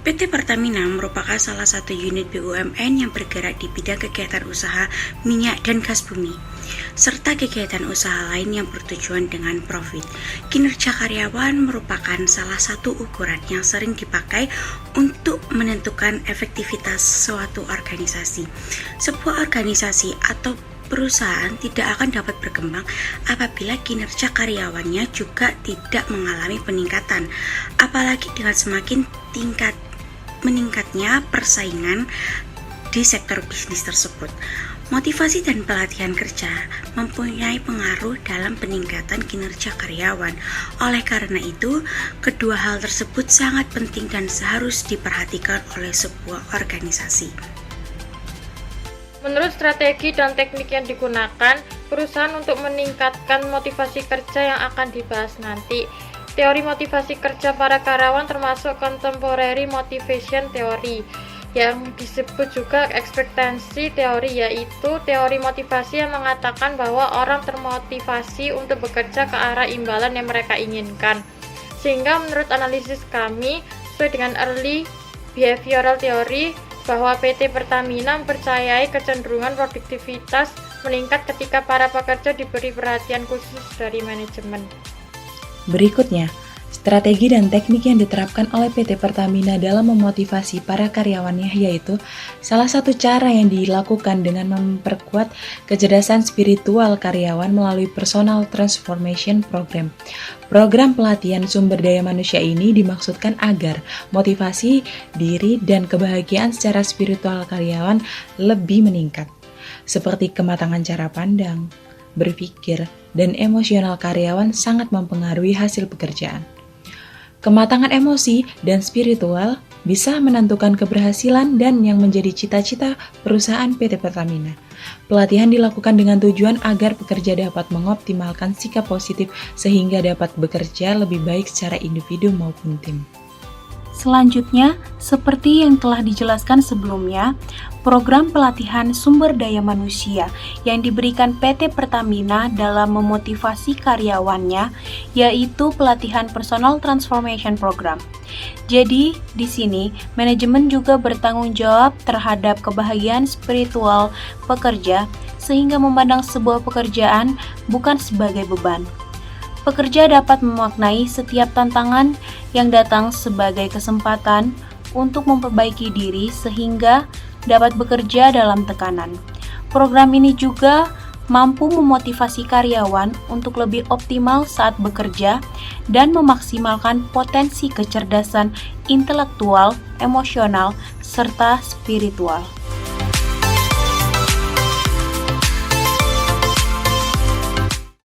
PT Pertamina merupakan salah satu unit BUMN yang bergerak di bidang kegiatan usaha minyak dan gas bumi, serta kegiatan usaha lain yang bertujuan dengan profit. Kinerja karyawan merupakan salah satu ukuran yang sering dipakai untuk menentukan efektivitas suatu organisasi. Sebuah organisasi atau perusahaan tidak akan dapat berkembang apabila kinerja karyawannya juga tidak mengalami peningkatan, apalagi dengan semakin meningkatnya persaingan di sektor bisnis tersebut. Motivasi dan pelatihan kerja mempunyai pengaruh dalam peningkatan kinerja karyawan. Oleh karena itu, kedua hal tersebut sangat penting dan seharus diperhatikan oleh sebuah organisasi. Menurut strategi dan teknik yang digunakan perusahaan untuk meningkatkan motivasi kerja yang akan dibahas nanti. Teori motivasi kerja para karyawan termasuk contemporary motivation theory, yang disebut juga ekspektasi teori, yaitu teori motivasi yang mengatakan bahwa orang termotivasi untuk bekerja ke arah imbalan yang mereka inginkan. Sehingga menurut analisis kami, sesuai dengan early behavioral theory, bahwa PT Pertamina mempercayai kecenderungan produktivitas meningkat ketika para pekerja diberi perhatian khusus dari manajemen. Berikutnya, strategi dan teknik yang diterapkan oleh PT Pertamina dalam memotivasi para karyawannya yaitu salah satu cara yang dilakukan dengan memperkuat kecerdasan spiritual karyawan melalui Personal Transformation Program. Program pelatihan sumber daya manusia ini dimaksudkan agar motivasi diri dan kebahagiaan secara spiritual karyawan lebih meningkat, seperti kematangan cara pandang, berpikir, dan emosional karyawan sangat mempengaruhi hasil pekerjaan. Kematangan emosi dan spiritual bisa menentukan keberhasilan dan yang menjadi cita-cita perusahaan PT Pertamina. Pelatihan dilakukan dengan tujuan agar pekerja dapat mengoptimalkan sikap positif sehingga dapat bekerja lebih baik secara individu maupun tim. Selanjutnya, seperti yang telah dijelaskan sebelumnya, program pelatihan sumber daya manusia yang diberikan PT Pertamina dalam memotivasi karyawannya yaitu pelatihan Personal Transformation Program. Jadi, di sini manajemen juga bertanggung jawab terhadap kebahagiaan spiritual pekerja sehingga memandang sebuah pekerjaan bukan sebagai beban. Pekerja dapat memaknai setiap tantangan yang datang sebagai kesempatan untuk memperbaiki diri sehingga dapat bekerja dalam tekanan. Program ini juga mampu memotivasi karyawan untuk lebih optimal saat bekerja dan memaksimalkan potensi kecerdasan intelektual, emosional, serta spiritual.